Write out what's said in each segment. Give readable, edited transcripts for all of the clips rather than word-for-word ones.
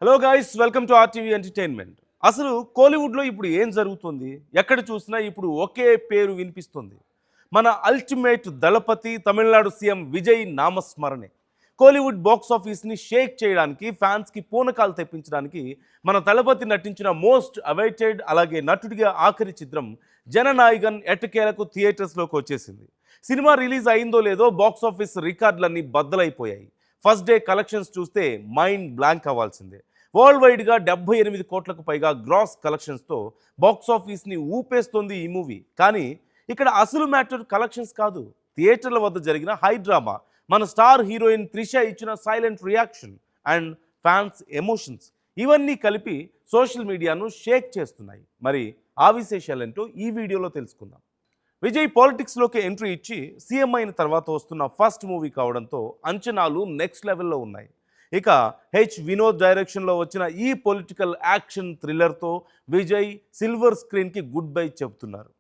Hello guys, welcome to RTV entertainment. అసలు కోలీవుడ్లో ఇప్పుడు ఏం జరుగుతుంది? ఎక్కడ చూసినా ఇప్పుడు ఒకే పేరు వినిపిస్తుంది. మన అల్టిమేట్ దళపతి తమిళనాడు సీఎం విజయ్ నామస్మరణే. కోలీవుడ్ బాక్స్ ఆఫీస్ని షేక్ చేయడానికి, ఫ్యాన్స్కి పూనకాలు తెప్పించడానికి మన దళపతి నటించిన మోస్ట్ అవైటెడ్ అలాగే నటుడిగా ఆఖరి చిత్రం జననాయగన్ ఎట్టకేలకు థియేటర్స్లోకి వచ్చేసింది. సినిమా రిలీజ్ అయిందో లేదో బాక్స్ ఆఫీస్ రికార్డులన్నీ బద్దలైపోయాయి. ఫస్ట్ డే కలెక్షన్స్ చూస్తే మైండ్ బ్లాంక్ అవ్వాల్సిందే. వరల్డ్ వైడ్గా 78 కోట్లకు పైగా గ్రాస్ కలెక్షన్స్తో బాక్స్ ఆఫీస్ని ఊపేస్తోంది ఈ మూవీ. కానీ ఇక్కడ అసలు మ్యాటర్ కలెక్షన్స్ కాదు, థియేటర్ల వద్ద జరిగిన హై డ్రామా, మన స్టార్ హీరోయిన్ త్రిష ఇచ్చిన silent reaction and fans emotions, ఇవన్నీ కలిపి సోషల్ మీడియాను షేక్ చేస్తున్నాయి. మరి ఆ విశేషాలేంటో ఈ వీడియోలో తెలుసుకుందాం. విజయ్ పాలిటిక్స్లోకి ఎంట్రీ ఇచ్చి సీఎం అయిన తర్వాత వస్తున్న ఫస్ట్ మూవీ కావడంతో అంచనాలు నెక్స్ట్ లెవెల్లో ఉన్నాయి. ఇక వినోద్ డైరెక్షన్లో వచ్చిన ఈ పొలిటికల్ యాక్షన్ థ్రిల్లర్తో విజయ్ సిల్వర్ స్క్రీన్కి గుడ్ బై చెబుతున్నారు.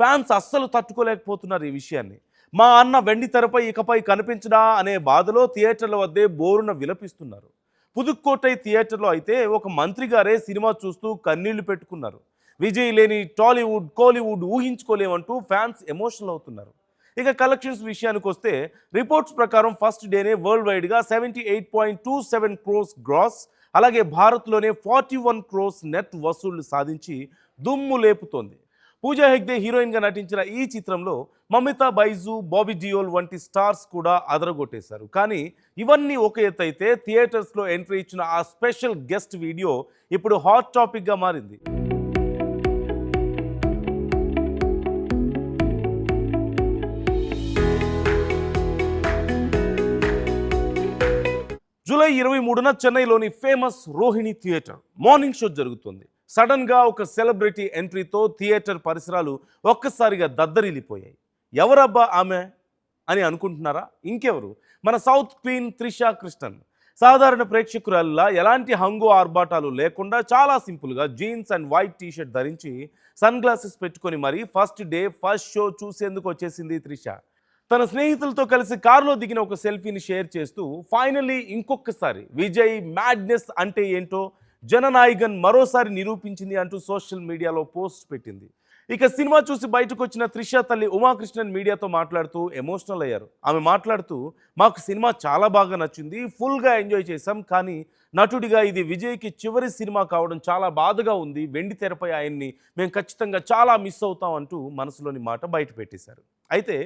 ఫ్యాన్స్ అస్సలు తట్టుకోలేకపోతున్నారు ఈ విషయాన్ని. మా అన్న వెండి తెరపై ఇకపై కనిపించడా అనే బాధలో థియేటర్ల వద్దే బోరున విలపిస్తున్నారు. పుదుక్కోటై థియేటర్లో అయితే ఒక మంత్రి గారే సినిమా చూస్తూ కన్నీళ్లు పెట్టుకున్నారు. విజయ్ లేని టాలీవుడ్ కోలీవుడ్ ఊహించుకోలేమంటూ ఫ్యాన్స్ ఎమోషనల్ అవుతున్నారు. ఇక కలెక్షన్స్ విషయానికి వస్తే రిపోర్ట్స్ ప్రకారం ఫస్ట్ డేనే వరల్డ్ వైడ్గా 78.27 క్రోర్స్ గ్రాస్, అలాగే భారత్లోనే 41 క్రోర్స్ నెట్ వసూళ్లు సాధించి దుమ్ము లేపుతోంది. పూజా హెగ్డే హీరోయిన్గా నటించిన ఈ చిత్రంలో మమితా బైజు, బాబీ డియోల్ వంటి స్టార్స్ కూడా అదరగొట్టేశారు. కానీ ఇవన్నీ ఒక ఎత్తు అయితే థియేటర్స్లో ఎంట్రీ ఇచ్చిన ఆ స్పెషల్ గెస్ట్ వీడియో ఇప్పుడు హాట్ టాపిక్గా మారింది. జూలై 23న చెన్నైలోని famous Rohini theatre morning show జరుగుతుంది. సడన్గా ఒక సెలబ్రిటీ ఎంట్రీతో థియేటర్ పరిసరాలు ఒక్కసారిగా దద్దరిల్లిపోయాయి. ఎవరబ్బా ఆమె అని అనుకుంటున్నారా? ఇంకెవరు, మన సౌత్ క్వీన్ త్రిష కృష్ణన్. సాధారణ ప్రేక్షకురాల్లా ఎలాంటి హంగు ఆర్భాటాలు లేకుండా చాలా సింపుల్గా జీన్స్ అండ్ వైట్ టీషర్ట్ ధరించి సన్ గ్లాసెస్ పెట్టుకొని మరీ ఫస్ట్ డే ఫస్ట్ షో చూసేందుకు వచ్చేసింది త్రిష. తన స్నేహితులతో కలిసి కారులో దిగిన ఒక సెల్ఫీని షేర్ చేస్తూ ఫైనల్లీ ఇంకొకసారి విజయ్ మ్యాడ్నెస్ అంటే ఏంటో జననాయగన్ మరోసారి నిరూపించింది అంటూ సోషల్ మీడియాలో పోస్ట్ పెట్టింది. ఇక సినిమా చూసి బయటకు వచ్చిన త్రిష తల్లి ఉమాకృష్ణన్ మీడియాతో మాట్లాడుతూ ఎమోషనల్ అయ్యారు. ఆమె మాట్లాడుతూ, మాకు సినిమా చాలా బాగా నచ్చింది, ఫుల్గా ఎంజాయ్ చేశాం. కానీ నటుడిగా ఇది విజయ్కి చివరి సినిమా కావడం చాలా బాధగా ఉంది. వెండి తెరపై ఆయన్ని మేము ఖచ్చితంగా చాలా మిస్ అవుతాం అంటూ మనసులోని మాట బయట పెట్టేశారు. అయితే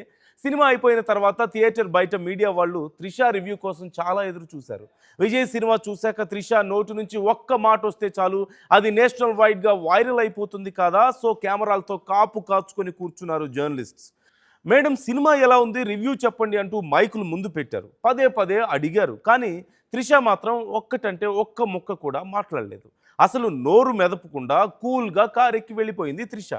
సినిమా అయిపోయిన తర్వాత థియేటర్ బయట మీడియా వాళ్ళు త్రిష రివ్యూ కోసం చాలా ఎదురు చూశారు. విజయ్ సినిమా చూశాక త్రిష నోటు నుంచి ఒక్క మాట వస్తే చాలు, అది నేషనల్ వైడ్గా వైరల్ అయిపోతుంది కదా. సో కెమెరాలతో కాపు కాచుకొని కూర్చున్నారు జర్నలిస్ట్స్. మేడం సినిమా ఎలా ఉంది, రివ్యూ చెప్పండి అంటూ మైకులు ముందు పెట్టారు. పదే పదే అడిగారు. కానీ త్రిష మాత్రం ఒక్కటంటే ఒక్క ముక్క కూడా మాట్లాడలేదు. అసలు నోరు మెదపకుండా కూల్గా కారెక్కి వెళ్ళిపోయింది త్రిష.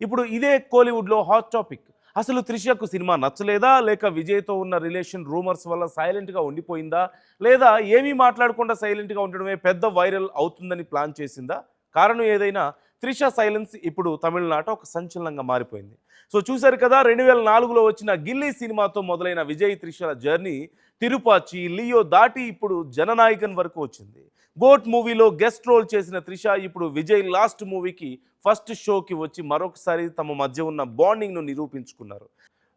ఇప్పుడు ఇదే కోలీవుడ్లో హాట్ టాపిక్. అసలు త్రిషకు సినిమా నచ్చలేదా, లేక విజయ్తో ఉన్న రిలేషన్ రూమర్స్ వల్ల సైలెంట్గా ఉండిపోయిందా, లేదా ఏమీ మాట్లాడకుండా సైలెంట్గా ఉండడమే పెద్ద వైరల్ అవుతుందని ప్లాన్ చేసిందా? కారణం ఏదైనా త్రిష సైలెన్స్ ఇప్పుడు తమిళనాట ఒక సంచలనంగా మారిపోయింది. సో చూశారు కదా, 2004లో వచ్చిన గిల్లీ సినిమాతో మొదలైన విజయ్ త్రిషల జర్నీ తిరుపాచి, లియో దాటి ఇప్పుడు జననాయకన్ వరకు వచ్చింది. గోట్ మూవీలో గెస్ట్ రోల్ చేసిన త్రిష ఇప్పుడు విజయ్ లాస్ట్ మూవీకి ఫస్ట్ షోకి వచ్చి మరొకసారి తమ మధ్య ఉన్న బాండింగ్ను నిరూపించుకున్నారు.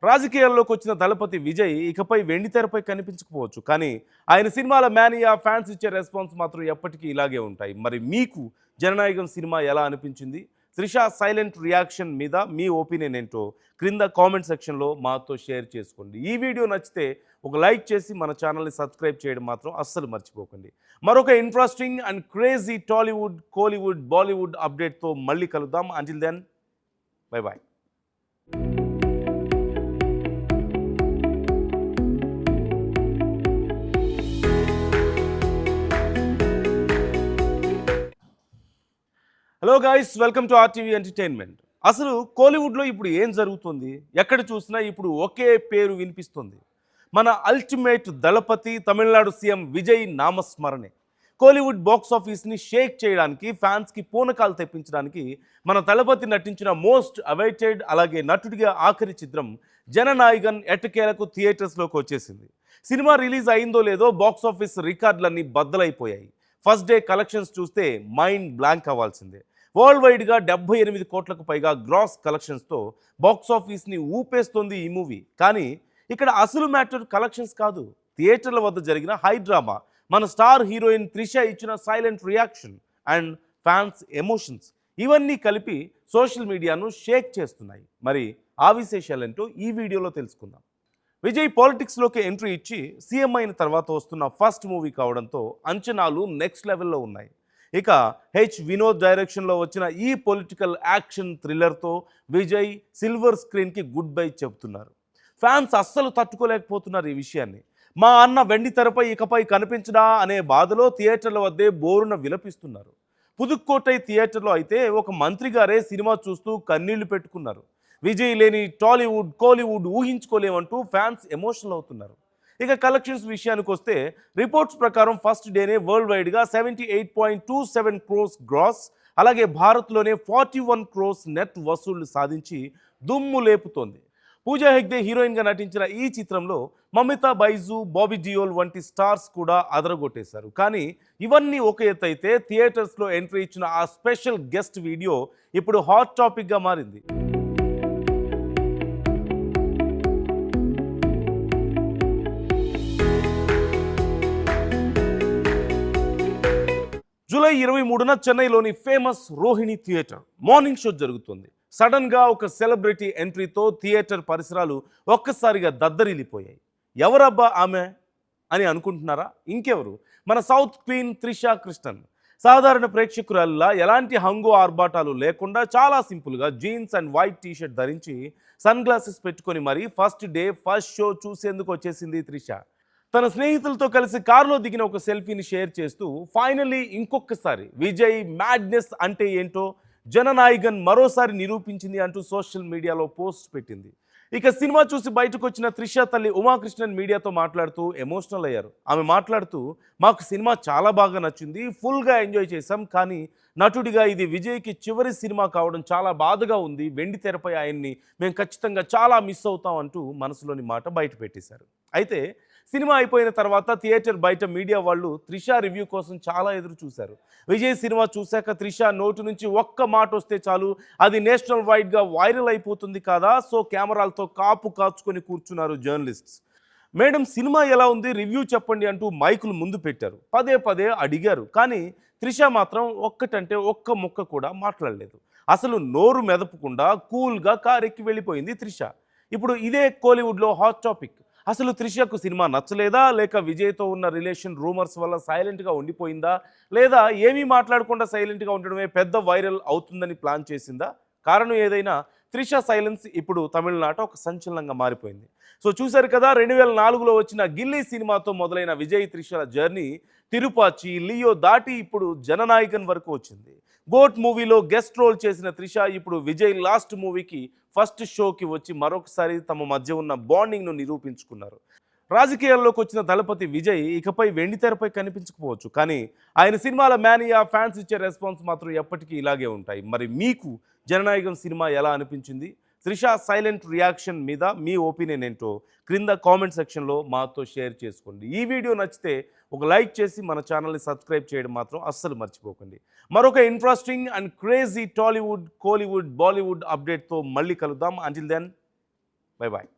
రాజకీయాల్లోకి వచ్చిన దళపతి విజయ్ ఇకపై వెండి తెరపై కనిపించకపోవచ్చు, కానీ ఆయన సినిమాల మేనియా, ఫ్యాన్స్ ఇచ్చే రెస్పాన్స్ మాత్రం ఎప్పటికీ ఇలాగే ఉంటాయి. మరి మీకు జననాయకన్ సినిమా ఎలా అనిపించింది? త్రిష సైలెంట్ రియాక్షన్ మీద మీ ఒపీనియన్ ఏంటో క్రింద కామెంట్ సెక్షన్లో మాతో షేర్ చేసుకోండి. ఈ వీడియో నచ్చితే ఒక లైక్ చేసి మన ఛానల్ని సబ్స్క్రైబ్ చేయడం మాత్రం అస్సలు మర్చిపోకండి. మరొక interesting and crazy Tollywood, Kollywood, Bollywood అప్డేట్తో మళ్ళీ కలుద్దాం. Until then, bye bye. Hello guys, welcome to RTV entertainment. అసలు కోలీవుడ్లో ఇప్పుడు ఏం జరుగుతుంది? ఎక్కడ చూసినా ఇప్పుడు ఒకే పేరు వినిపిస్తుంది. మన అల్టిమేట్ దళపతి తమిళనాడు సీఎం విజయ్ నామస్మరణే. కోలీవుడ్ బాక్స్ ఆఫీస్ని షేక్ చేయడానికి, ఫ్యాన్స్కి పూనకాలు తెప్పించడానికి మన దళపతి నటించిన మోస్ట్ అవైటెడ్ అలాగే నటుడిగా ఆఖరి చిత్రం జననాయగన్ ఎట్టకేలకు థియేటర్స్లోకి వచ్చేసింది. సినిమా రిలీజ్ అయిందో లేదో బాక్స్ ఆఫీస్ రికార్డులన్నీ బద్దలైపోయాయి. ఫస్ట్ డే కలెక్షన్స్ చూస్తే మైండ్ బ్లాంక్ అవ్వాల్సిందే. వరల్డ్ వైడ్గా 78 కోట్లకు పైగా గ్రాస్ కలెక్షన్స్తో బాక్స్ ఆఫీస్ని ఊపేస్తోంది ఈ మూవీ. కానీ ఇక్కడ అసలు మ్యాటర్ కలెక్షన్స్ కాదు, థియేటర్ల వద్ద జరిగిన హై డ్రామా, మన స్టార్ హీరోయిన్ త్రిష ఇచ్చిన silent reaction and fans emotions, ఇవన్నీ కలిపి సోషల్ మీడియాను షేక్ చేస్తున్నాయి. మరి ఆ విశేషాలేంటో ఈ వీడియోలో తెలుసుకుందాం. విజయ్ పాలిటిక్స్లోకి ఎంట్రీ ఇచ్చి సీఎం అయిన తర్వాత వస్తున్న ఫస్ట్ మూవీ కావడంతో అంచనాలు నెక్స్ట్ లెవెల్లో ఉన్నాయి. ఇక వినోద్ డైరెక్షన్లో వచ్చిన ఈ పొలిటికల్ యాక్షన్ థ్రిల్లర్తో విజయ్ సిల్వర్ స్క్రీన్కి గుడ్ బై చెబుతున్నారు. ఫ్యాన్స్ అస్సలు తట్టుకోలేకపోతున్నారు ఈ విషయాన్ని. మా అన్న వెండి తెరపై ఇకపై కనిపించడా అనే బాధలో థియేటర్ల వద్దే బోరున విలపిస్తున్నారు. పుదుక్కోటై థియేటర్లో అయితే ఒక మంత్రి గారే సినిమా చూస్తూ కన్నీళ్లు పెట్టుకున్నారు. విజయ్ లేని టాలీవుడ్ కోలీవుడ్ ఊహించుకోలేమంటూ ఫ్యాన్స్ ఎమోషనల్ అవుతున్నారు. ఇక కలెక్షన్స్ విషయానికి వస్తే రిపోర్ట్స్ ప్రకారం ఫస్ట్ డేనే వరల్డ్ వైడ్గా 78.27 క్రోర్స్ గ్రాస్, అలాగే భారత్లోనే 41 క్రోర్స్ నెట్ వసూళ్లు సాధించి దుమ్ము లేపుతోంది. పూజా హెగ్డే హీరోయిన్గా నటించిన ఈ చిత్రంలో మమితా బైజు, బాబీ డియోల్ వంటి స్టార్స్ కూడా అదరగొట్టేశారు. కానీ ఇవన్నీ ఒక ఎత్తు అయితే థియేటర్స్లో ఎంట్రీ ఇచ్చిన ఆ స్పెషల్ గెస్ట్ వీడియో ఇప్పుడు హాట్ టాపిక్గా మారింది. జూలై 23న చెన్నైలోని famous Rohini theatre morning show జరుగుతుంది. సడన్గా ఒక సెలబ్రిటీ ఎంట్రీతో థియేటర్ పరిసరాలు ఒక్కసారిగా దద్దరిల్లిపోయాయి. ఎవరబ్బా ఆమె అని అనుకుంటున్నారా? ఇంకెవరు, మన సౌత్ క్వీన్ త్రిష కృష్ణన్. సాధారణ ప్రేక్షకురాల్లా ఎలాంటి హంగు ఆర్భాటాలు లేకుండా చాలా సింపుల్గా జీన్స్ అండ్ వైట్ టీషర్ట్ ధరించి సన్ గ్లాసెస్ పెట్టుకొని మరీ ఫస్ట్ డే ఫస్ట్ షో చూసేందుకు వచ్చేసింది త్రిష. తన స్నేహితులతో కలిసి కారులో దిగిన ఒక సెల్ఫీని షేర్ చేస్తూ ఫైనల్లీ ఇంకొకసారి విజయ్ మ్యాడ్నెస్ అంటే ఏంటో జననాయకన్ మరోసారి నిరూపించింది అంటూ సోషల్ మీడియాలో పోస్ట్ పెట్టింది. ఇక సినిమా చూసి బయటకు వచ్చిన త్రిష తల్లి ఉమాకృష్ణన్ మీడియాతో మాట్లాడుతూ ఎమోషనల్ అయ్యారు. ఆమె మాట్లాడుతూ, మాకు సినిమా చాలా బాగా నచ్చింది, ఫుల్గా ఎంజాయ్ చేశాం. కానీ నటుడిగా ఇది విజయ్కి చివరి సినిమా కావడం చాలా బాధగా ఉంది. వెండి తెరపై ఆయన్ని మేము ఖచ్చితంగా చాలా మిస్ అవుతాం అంటూ మనసులోని మాట బయట పెట్టేశారు. అయితే సినిమా అయిపోయిన తర్వాత థియేటర్ బయట మీడియా వాళ్ళు త్రిష రివ్యూ కోసం చాలా ఎదురు చూశారు. విజయ్ సినిమా చూశాక త్రిష నోటు నుంచి ఒక్క మాట వస్తే చాలు, అది నేషనల్ వైడ్గా వైరల్ అయిపోతుంది కదా. సో కెమెరాలతో కాపు కాచుకొని కూర్చున్నారు జర్నలిస్ట్స్. మేడం సినిమా ఎలా ఉంది, రివ్యూ చెప్పండి అంటూ మైకులు ముందు పెట్టారు. పదే పదే అడిగారు. కానీ త్రిష మాత్రం ఒక్కటంటే ఒక్క ముక్క కూడా మాట్లాడలేదు. అసలు నోరు మెదపకుండా కూల్గా కారెక్కి వెళ్ళిపోయింది త్రిష. ఇప్పుడు ఇదే కోలీవుడ్లో హాట్ టాపిక్. అసలు త్రిషకు సినిమా నచ్చలేదా, లేక విజయ్తో ఉన్న రిలేషన్ రూమర్స్ వల్ల సైలెంట్గా ఉండిపోయిందా, లేదా ఏమీ మాట్లాడకుండా సైలెంట్గా ఉండడమే పెద్ద వైరల్ అవుతుందని ప్లాన్ చేసిందా? కారణం ఏదైనా త్రిష సైలెన్స్ ఇప్పుడు తమిళనాట ఒక సంచలనంగా మారిపోయింది. సో చూశారు కదా, 2004లో వచ్చిన గిల్లీ సినిమాతో మొదలైన విజయ్ త్రిషల జర్నీ తిరుపాచి, లియో దాటి ఇప్పుడు జననాయకన్ వరకు వచ్చింది. గోట్ మూవీలో గెస్ట్ రోల్ చేసిన త్రిష ఇప్పుడు విజయ్ లాస్ట్ మూవీకి ఫస్ట్ షోకి వచ్చి మరొకసారి తమ మధ్య ఉన్న బాండింగ్ను నిరూపించుకున్నారు. రాజకీయాల్లోకి వచ్చిన దళపతి విజయ్ ఇకపై వెండి తెరపై కనిపించకపోవచ్చు, కానీ ఆయన సినిమాల మేనియా ఫ్యాన్స్ ఇచ్చే రెస్పాన్స్ మాత్రం ఎప్పటికీ ఇలాగే ఉంటాయి. మరి మీకు జననాయకన్ సినిమా ఎలా అనిపించింది? త్రిష సైలెంట్ రియాక్షన్ మీద మీ ఒపీనియన్ ఏంటో క్రింద కామెంట్ సెక్షన్లో మాతో షేర్ చేసుకోండి. ఈ వీడియో నచ్చితే ఒక లైక్ చేసి మన ఛానల్ని సబ్స్క్రైబ్ చేయడం మాత్రం అస్సలు మర్చిపోకండి. మరొక interesting and crazy Tollywood, Kollywood, Bollywood అప్డేట్తో మళ్ళీ కలుద్దాం. Until then, bye bye.